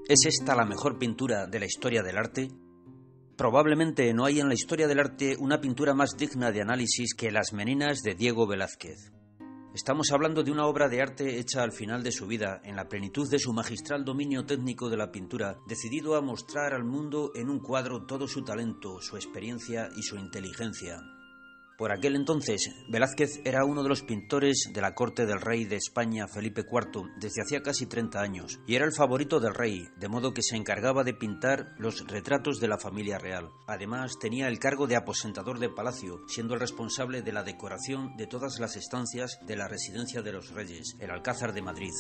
¿Es esta la mejor pintura de la historia del arte? Probablemente no hay en la historia del arte una pintura más digna de análisis que Las Meninas de Diego Velázquez. Estamos hablando de una obra de arte hecha al final de su vida, en la plenitud de su magistral dominio técnico de la pintura, decidido a mostrar al mundo en un cuadro todo su talento, su experiencia y su inteligencia. Por aquel entonces, Velázquez era uno de los pintores de la corte del rey de España, Felipe IV, desde hacía casi 30 años, y era el favorito del rey, de modo que se encargaba de pintar los retratos de la familia real. Además, tenía el cargo de aposentador de palacio, siendo el responsable de la decoración de todas las estancias de la residencia de los reyes, el Alcázar de Madrid.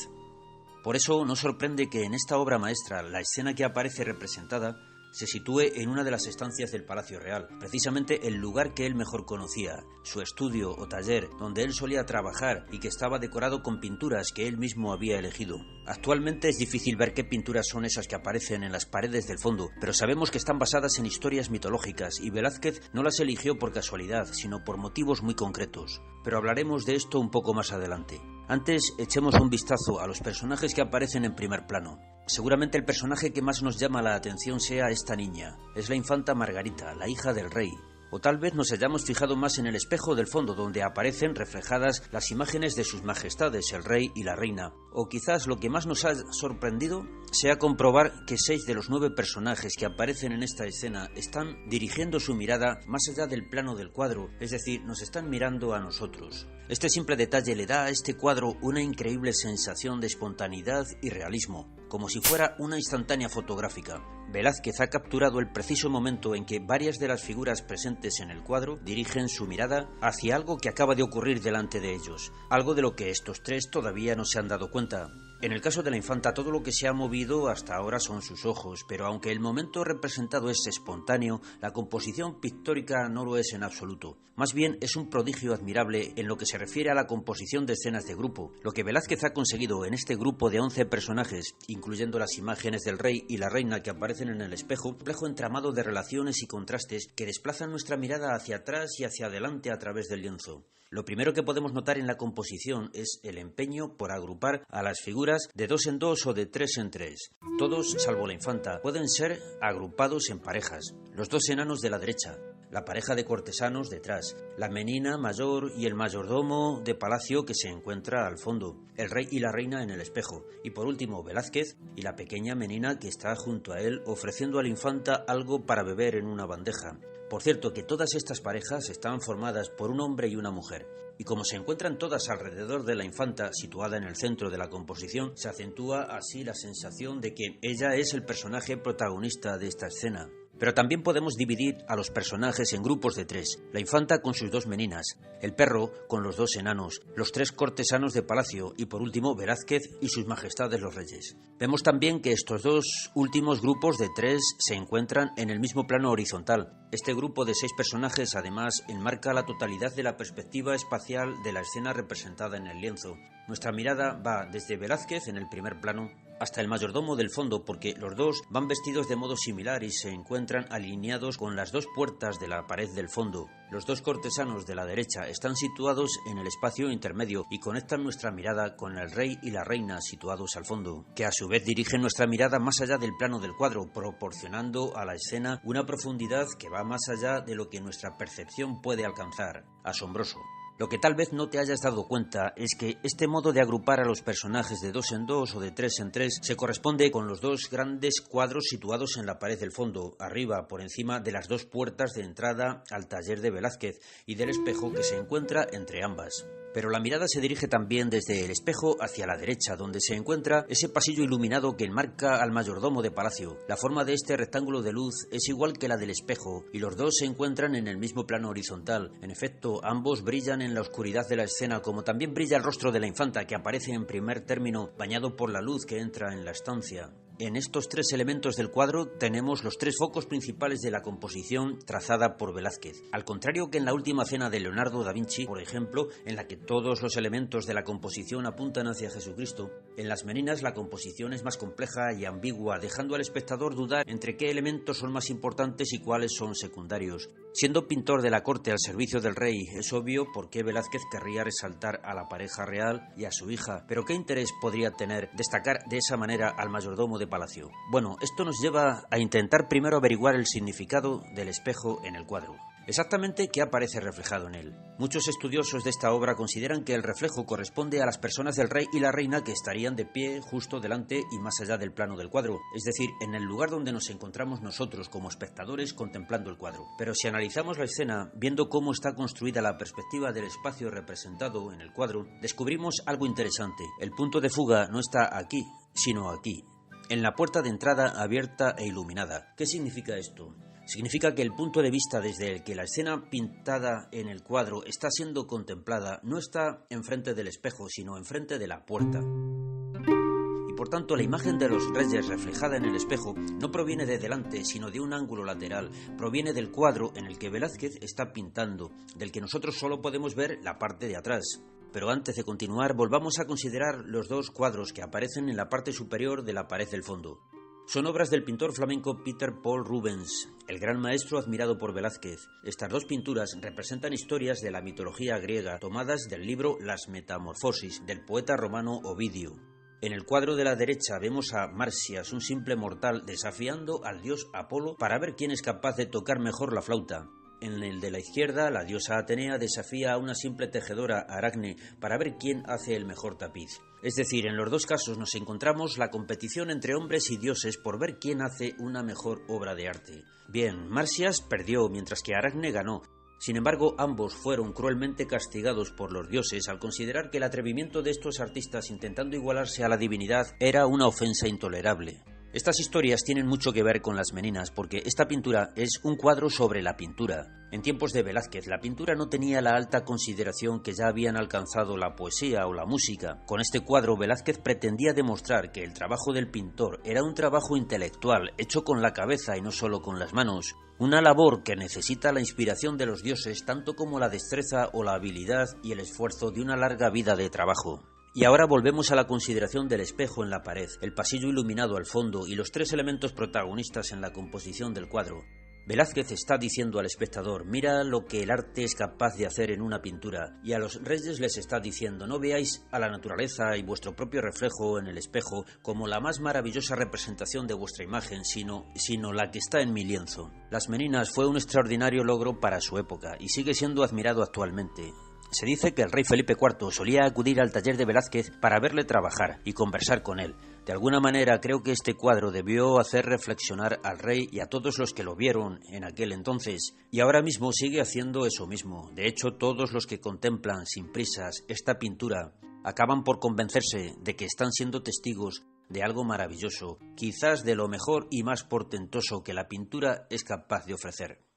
Por eso no sorprende que en esta obra maestra la escena que aparece representada se sitúe en una de las estancias del Palacio Real, precisamente el lugar que él mejor conocía, su estudio o taller, donde él solía trabajar y que estaba decorado con pinturas que él mismo había elegido. Actualmente es difícil ver qué pinturas son esas que aparecen en las paredes del fondo, pero sabemos que están basadas en historias mitológicas y Velázquez no las eligió por casualidad, sino por motivos muy concretos. Pero hablaremos de esto un poco más adelante. Antes, echemos un vistazo a los personajes que aparecen en primer plano. Seguramente el personaje que más nos llama la atención sea esta niña. Es la infanta Margarita, la hija del rey. O tal vez nos hayamos fijado más en el espejo del fondo, donde aparecen reflejadas las imágenes de sus majestades, el rey y la reina. O quizás lo que más nos ha sorprendido sea comprobar que 6 de los 9 personajes que aparecen en esta escena están dirigiendo su mirada más allá del plano del cuadro, es decir, nos están mirando a nosotros. Este simple detalle le da a este cuadro una increíble sensación de espontaneidad y realismo, como si fuera una instantánea fotográfica. Velázquez ha capturado el preciso momento en que varias de las figuras presentes en el cuadro dirigen su mirada hacia algo que acaba de ocurrir delante de ellos, algo de lo que estos 3 todavía no se han dado cuenta. En el caso de la infanta, todo lo que se ha movido hasta ahora son sus ojos, pero aunque el momento representado es espontáneo, la composición pictórica no lo es en absoluto. Más bien es un prodigio admirable en lo que se refiere a la composición de escenas de grupo. Lo que Velázquez ha conseguido en este grupo de 11 personajes, incluyendo las imágenes del rey y la reina que aparecen en el espejo, un complejo entramado de relaciones y contrastes que desplazan nuestra mirada hacia atrás y hacia adelante a través del lienzo. Lo primero que podemos notar en la composición es el empeño por agrupar a las figuras de 2 en 2 o de 3 en 3. Todos, salvo la infanta, pueden ser agrupados en parejas. Los 2 enanos de la derecha, la pareja de cortesanos detrás, la menina mayor y el mayordomo de palacio que se encuentra al fondo, el rey y la reina en el espejo, y por último Velázquez y la pequeña menina que está junto a él ofreciendo a la infanta algo para beber en una bandeja. Por cierto, que todas estas parejas están formadas por un hombre y una mujer, y como se encuentran todas alrededor de la infanta, situada en el centro de la composición, se acentúa así la sensación de que ella es el personaje protagonista de esta escena. Pero también podemos dividir a los personajes en grupos de 3, la infanta con sus 2 meninas, el perro con los 2 enanos, los 3 cortesanos de palacio y por último Velázquez y sus majestades los reyes. Vemos también que estos 2 últimos grupos de 3 se encuentran en el mismo plano horizontal. Este grupo de 6 personajes además enmarca la totalidad de la perspectiva espacial de la escena representada en el lienzo. Nuestra mirada va desde Velázquez en el primer plano hasta el mayordomo del fondo, porque los 2 van vestidos de modo similar y se encuentran alineados con las 2 puertas de la pared del fondo. Los 2 cortesanos de la derecha están situados en el espacio intermedio y conectan nuestra mirada con el rey y la reina situados al fondo, que a su vez dirigen nuestra mirada más allá del plano del cuadro, proporcionando a la escena una profundidad que va más allá de lo que nuestra percepción puede alcanzar. Asombroso. Lo que tal vez no te hayas dado cuenta es que este modo de agrupar a los personajes de 2 en 2 o de 3 en 3 se corresponde con los 2 grandes cuadros situados en la pared del fondo, arriba, por encima de las 2 puertas de entrada al taller de Velázquez y del espejo que se encuentra entre ambas. Pero la mirada se dirige también desde el espejo hacia la derecha, donde se encuentra ese pasillo iluminado que enmarca al mayordomo de palacio. La forma de este rectángulo de luz es igual que la del espejo, y los 2 se encuentran en el mismo plano horizontal. En efecto, ambos brillan en la oscuridad de la escena, como también brilla el rostro de la infanta, que aparece en primer término, bañado por la luz que entra en la estancia. En estos 3 elementos del cuadro tenemos los 3 focos principales de la composición trazada por Velázquez. Al contrario que en la última cena de Leonardo da Vinci, por ejemplo, en la que todos los elementos de la composición apuntan hacia Jesucristo, en Las Meninas la composición es más compleja y ambigua, dejando al espectador dudar entre qué elementos son más importantes y cuáles son secundarios. Siendo pintor de la corte al servicio del rey, es obvio por qué Velázquez querría resaltar a la pareja real y a su hija, pero ¿qué interés podría tener destacar de esa manera al mayordomo de palacio. Bueno, esto nos lleva a intentar primero averiguar el significado del espejo en el cuadro. Exactamente qué aparece reflejado en él. Muchos estudiosos de esta obra consideran que el reflejo corresponde a las personas del rey y la reina que estarían de pie justo delante y más allá del plano del cuadro, es decir, en el lugar donde nos encontramos nosotros como espectadores contemplando el cuadro. Pero si analizamos la escena, viendo cómo está construida la perspectiva del espacio representado en el cuadro, descubrimos algo interesante. El punto de fuga no está aquí, sino aquí, en la puerta de entrada abierta e iluminada. ¿Qué significa esto? Significa que el punto de vista desde el que la escena pintada en el cuadro está siendo contemplada no está enfrente del espejo, sino enfrente de la puerta. Y por tanto, la imagen de los reyes reflejada en el espejo no proviene de delante, sino de un ángulo lateral. Proviene del cuadro en el que Velázquez está pintando, del que nosotros solo podemos ver la parte de atrás. Pero antes de continuar, volvamos a considerar los dos cuadros que aparecen en la parte superior de la pared del fondo. Son obras del pintor flamenco Peter Paul Rubens, el gran maestro admirado por Velázquez. Estas dos pinturas representan historias de la mitología griega tomadas del libro Las Metamorfosis, del poeta romano Ovidio. En el cuadro de la derecha vemos a Marsias, un simple mortal, desafiando al dios Apolo para ver quién es capaz de tocar mejor la flauta. En el de la izquierda, la diosa Atenea desafía a una simple tejedora, Aracne, para ver quién hace el mejor tapiz. Es decir, en los dos casos nos encontramos la competición entre hombres y dioses por ver quién hace una mejor obra de arte. Bien, Marsias perdió, mientras que Aracne ganó. Sin embargo, ambos fueron cruelmente castigados por los dioses al considerar que el atrevimiento de estos artistas intentando igualarse a la divinidad era una ofensa intolerable. Estas historias tienen mucho que ver con las Meninas porque esta pintura es un cuadro sobre la pintura. En tiempos de Velázquez, la pintura no tenía la alta consideración que ya habían alcanzado la poesía o la música. Con este cuadro, Velázquez pretendía demostrar que el trabajo del pintor era un trabajo intelectual, hecho con la cabeza y no solo con las manos. Una labor que necesita la inspiración de los dioses tanto como la destreza o la habilidad y el esfuerzo de una larga vida de trabajo. Y ahora volvemos a la consideración del espejo en la pared, el pasillo iluminado al fondo y los tres elementos protagonistas en la composición del cuadro. Velázquez está diciendo al espectador, mira lo que el arte es capaz de hacer en una pintura, y a los reyes les está diciendo, no veáis a la naturaleza y vuestro propio reflejo en el espejo como la más maravillosa representación de vuestra imagen, sino la que está en mi lienzo. Las Meninas fue un extraordinario logro para su época y sigue siendo admirado actualmente. Se dice que el rey Felipe IV solía acudir al taller de Velázquez para verle trabajar y conversar con él. De alguna manera creo que este cuadro debió hacer reflexionar al rey y a todos los que lo vieron en aquel entonces, y ahora mismo sigue haciendo eso mismo. De hecho, todos los que contemplan sin prisas esta pintura acaban por convencerse de que están siendo testigos de algo maravilloso, quizás de lo mejor y más portentoso que la pintura es capaz de ofrecer.